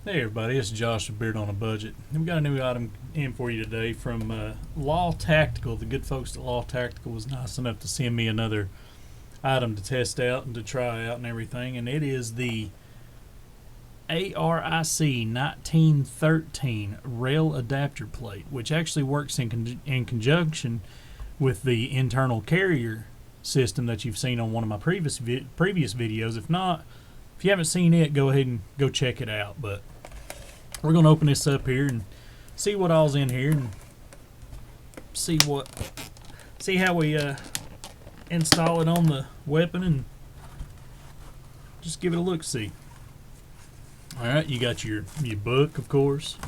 Hey everybody, it's Josh with Beard on a Budget. We've got a new item in for you today from Law Tactical. The good folks at Law Tactical was nice enough to send me another item to test out and to try out and everything, and it is the ARIC 1913 rail adapter plate, which actually works in conjunction with the internal carrier system that you've seen on one of my previous videos. If not, if you haven't seen it, go ahead and go check it out. But we're going to open this up here and see what all's in here and see how we install it on the weapon and just give it a look-see. Alright, you got your book, of course.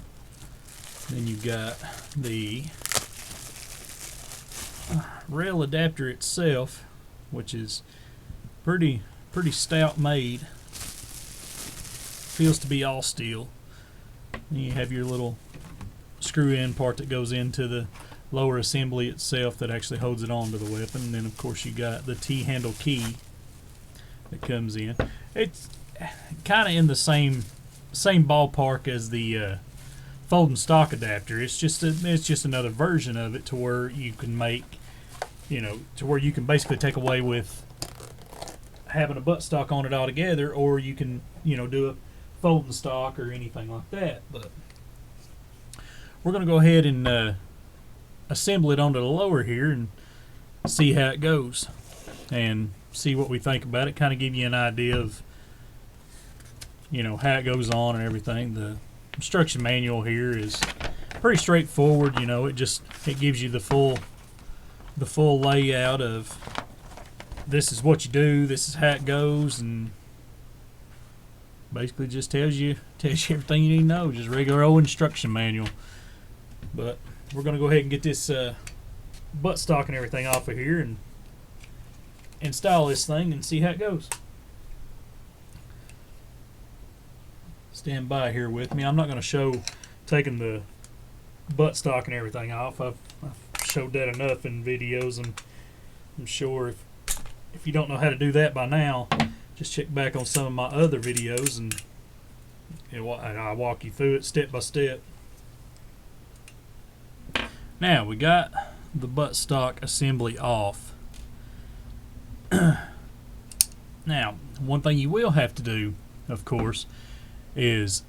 Then you've got the rail adapter itself, which is pretty stout made. Feels to be all steel. And you have your little screw-in part that goes into the lower assembly itself that actually holds it onto the weapon. And then of course you got the T-handle key that comes in. It's kind of in the same ballpark as the folding stock adapter. It's just another version of it to where you can make, to where you can basically take away with having a buttstock on it altogether, or you can do a folding stock or anything like that. But we're going to go ahead and assemble it onto the lower here and see how it goes and see what we think about it. Kind of give you an idea of how it goes on and everything. The instruction manual here is pretty straightforward. It gives you the full layout of this is what you do, this is how it goes, and basically just tells you everything you need to know. Just regular old instruction manual. But we're going to go ahead and get this buttstock and everything off of here and install this thing and see how it goes. Stand by here with me. I'm not going to show taking the buttstock and everything off. I've showed that enough in videos, and I'm sure if you don't know how to do that by now, just check back on some of my other videos and I'll walk you through it step by step. Now we got the buttstock assembly off. Now, one thing you will have to do, of course, is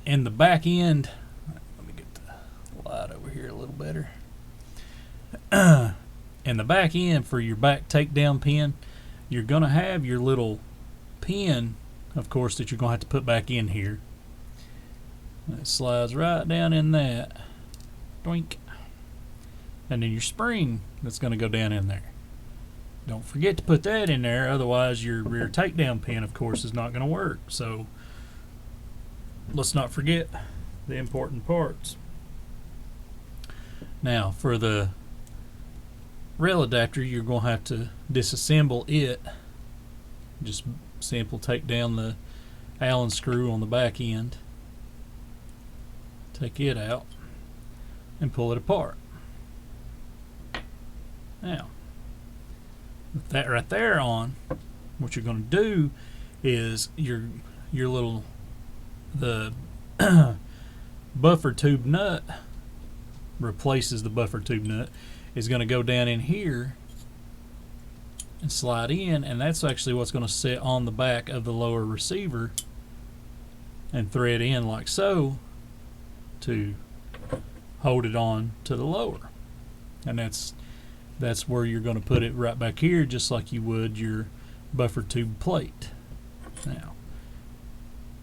in the back end. Let me get the light over here a little better. In the back end for your back takedown pin, you're going to have your little pin, of course, that you're going to have to put back in here. It slides right down in that. Doink. And then your spring that's going to go down in there. Don't forget to put that in there, otherwise your rear takedown pin, of course, is not going to work. So let's not forget the important parts. Now, for the rail adapter, you're going to have to disassemble it. Just simple take down the Allen screw on the back end, take it out, and pull it apart. Now, with that right there on, what you're going to do is the buffer tube nut replaces the buffer tube nut, is going to go down in here and slide in, and that's actually what's going to sit on the back of the lower receiver and thread in like so to hold it on to the lower. And that's where you're going to put it, right back here, just like you would your buffer tube plate. Now,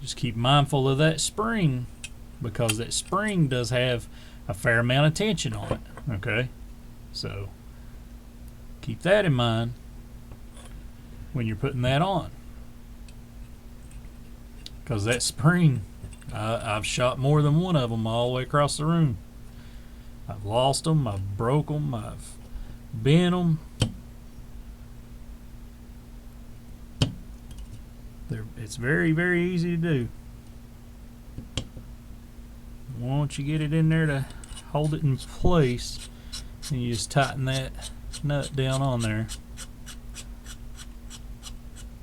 just keep mindful of that spring, because that spring does have a fair amount of tension on it. Okay, so keep that in mind when you're putting that on, because that spring, I've shot more than one of them all the way across the room. I've lost them, I've broke them, I've bent them. It's very, very easy to do. Once you get it in there to hold it in place, and you just tighten that nut down on there.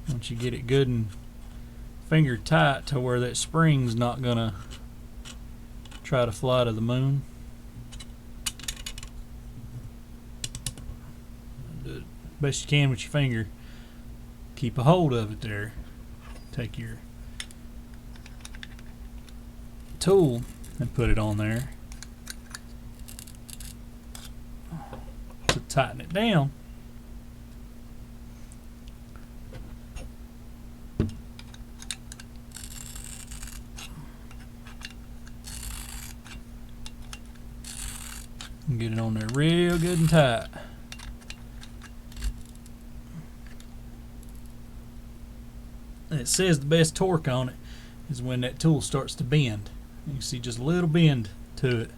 Once you get it good and finger tight to where that spring's not gonna try to fly to the moon. Do it best you can with your finger. Keep a hold of it there. Take your tool and put it on there to tighten it down. And get it on there real good and tight. And it says the best torque on it is when that tool starts to bend. You can see just a little bend to it.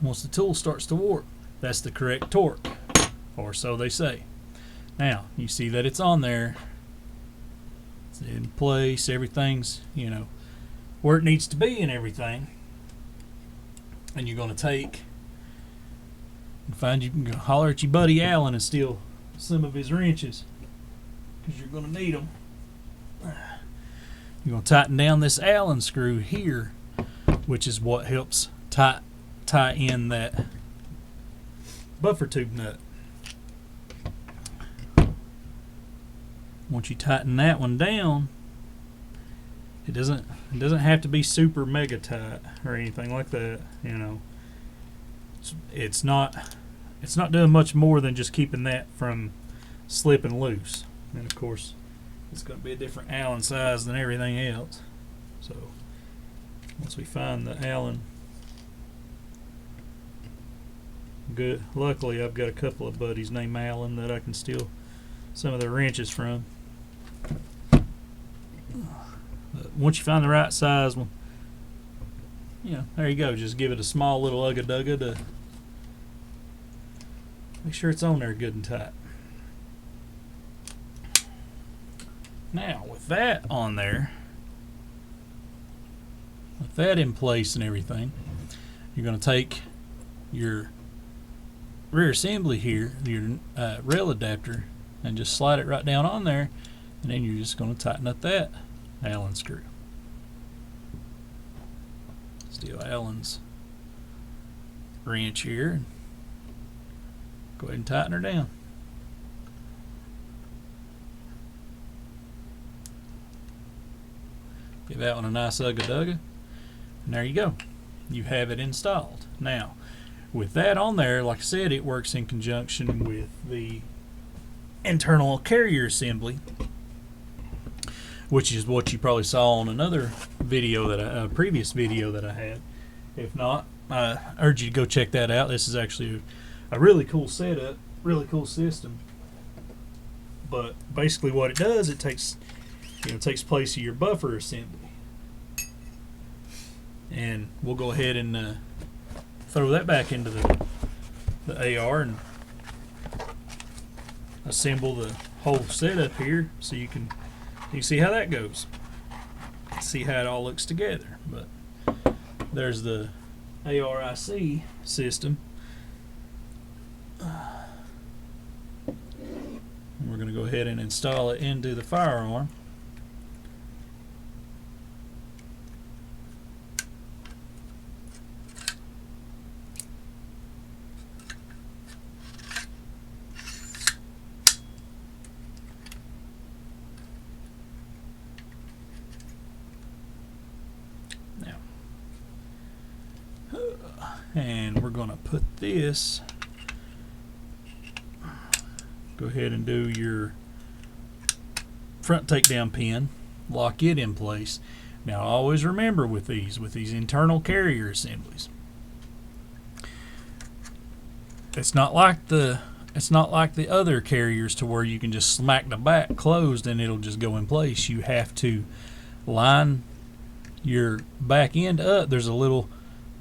Once the tool starts to warp, that's the correct torque, or so they say. Now, you see that it's on there. It's in place. Everything's, you know, where it needs to be and everything. And you're going to take and find, you can go holler at your buddy Alan and steal some of his wrenches, because you're going to need them. You're going to tighten down this Allen screw here, which is what helps tie in that buffer tube nut. Once you tighten that one down, it doesn't have to be super mega tight or anything like that. You know, it's not doing much more than just keeping that from slipping loose. And of course, it's going to be a different Allen size than everything else. So once we find the Allen, good. Luckily, I've got a couple of buddies named Allen that I can steal some of their wrenches from. But once you find the right size one, you know, there you go. Just give it a small little ugga-dugga to make sure it's on there good and tight. Now, with that on there, with that in place and everything, you're going to take your rear assembly here, your rail adapter, and just slide it right down on there, and then you're just going to tighten up that Allen screw. Steal Allen's wrench here and go ahead and tighten her down. Give that one a nice ugga-dugga, and there you go. You have it installed. Now, with that on there, like I said, it works in conjunction with the internal carrier assembly, which is what you probably saw on another video that a previous video that I had. If not, I urge you to go check that out. This is actually a really cool setup, really cool system. But basically, what it does, it takes place of your buffer assembly, and we'll go ahead and throw that back into the AR and assemble the whole setup here, so you can see how that goes, see how it all looks together. But there's the ARIC system. And we're going to go ahead and install it into the firearm. And we're going to put this, go ahead and do your front takedown pin, lock it in place. Now always remember with these internal carrier assemblies, it's not like the other carriers to where you can just smack the back closed and it'll just go in place. You have to line your back end up. There's a little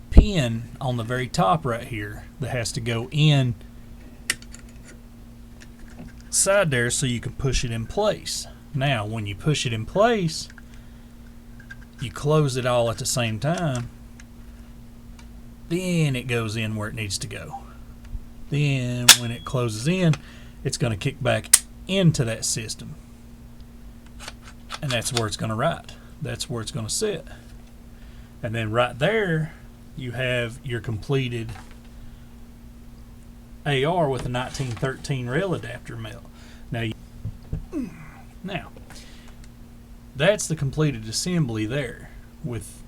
pin on the very top right here that has to go in side there so you can push it in place. Now when you push it in place, you close it all at the same time, then it goes in where it needs to go. Then when it closes in, it's going to kick back into that system. and that's where it's going to ride. That's where it's going to sit. And then right there, you have your completed AR with a 1913 rail adapter mount. Now, that's the completed assembly there with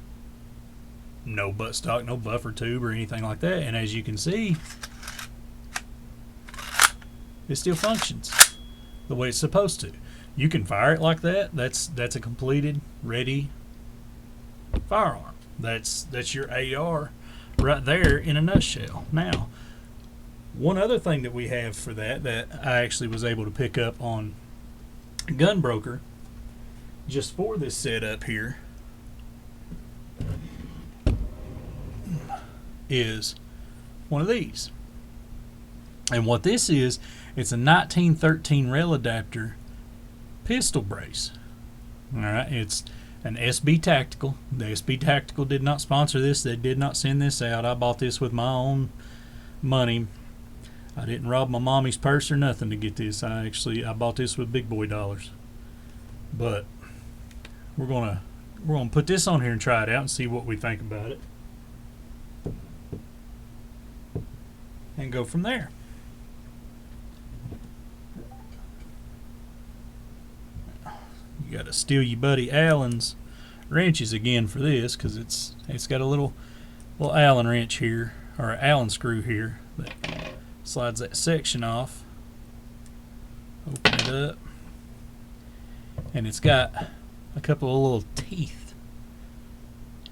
no buttstock, no buffer tube or anything like that. And as you can see, it still functions the way it's supposed to. You can fire it like that. That's a completed, ready firearm. That's your AR right there in a nutshell. Now, one other thing that we have for that I actually was able to pick up on Gunbroker just for this setup here is one of these. And what this is, it's a 1913 rail adapter pistol brace. Alright, it's an SB Tactical. The SB Tactical did not sponsor this. They did not send this out. I bought this with my own money. I didn't rob my mommy's purse or nothing to get this. I bought this with big boy dollars. But we're gonna put this on here and try it out and see what we think about it, and go from there. You got to steal your buddy Allen's wrenches again for this, because it's got a little Allen wrench here, or an Allen screw here that slides that section off. Open it up, and it's got a couple of little teeth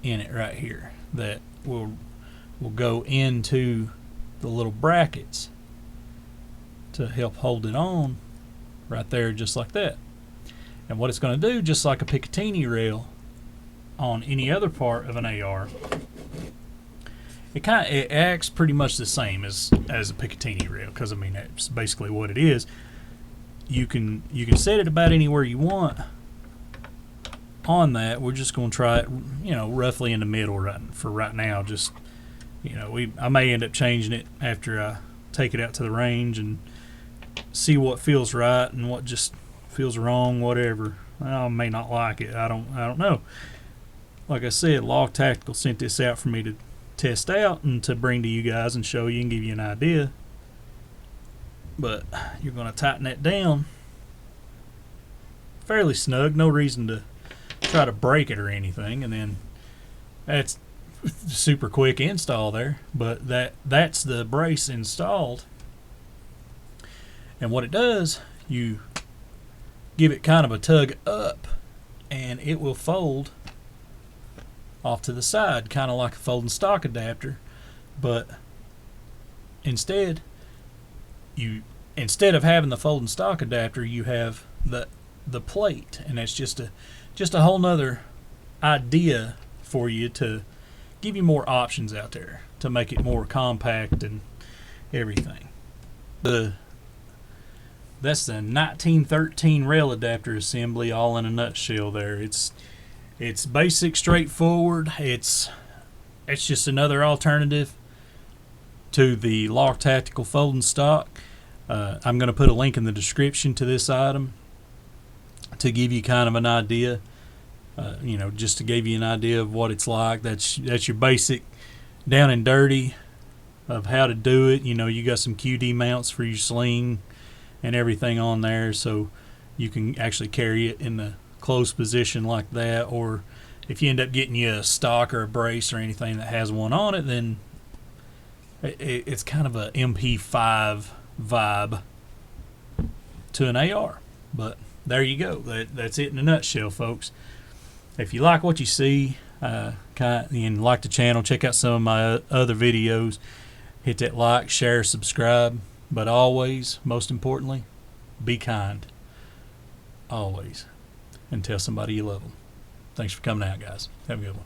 in it right here that will go into the little brackets to help hold it on right there, just like that. And what it's going to do, just like a Picatinny rail on any other part of an AR, it acts pretty much the same as a Picatinny rail, because I mean that's basically what it is. You can set it about anywhere you want on that. We're just going to try it, roughly in the middle right now. Just, I may end up changing it after I take it out to the range and see what feels right and what just feels wrong, whatever. I may not like it. I don't know. Like I said, Log Tactical sent this out for me to test out and to bring to you guys and show you and give you an idea. But you're going to tighten that down fairly snug. No reason to try to break it or anything. And then that's super quick install there. But that's the brace installed. And what it does, you give it kind of a tug up, and it will fold off to the side, kind of like a folding stock adapter. But instead of having the folding stock adapter, you have the plate, and that's just a whole nother idea for you to give you more options out there to make it more compact and everything. That's the 1913 rail adapter assembly, all in a nutshell there. It's basic, straightforward. It's just another alternative to the Log Tactical folding stock. I'm going to put a link in the description to this item to give you kind of an idea, just to give you an idea of what it's like. That's your basic down and dirty of how to do it. You got some QD mounts for your sling and everything on there, so you can actually carry it in the closed position like that. Or if you end up getting you a stock or a brace or anything that has one on it, then it's kind of a MP5 vibe to an AR. But there you go. That's it in a nutshell, folks. If you like what you see, and like the channel, check out some of my other videos. Hit that like, share, subscribe. But always, most importantly, be kind. Always. And tell somebody you love them. Thanks for coming out, guys. Have a good one.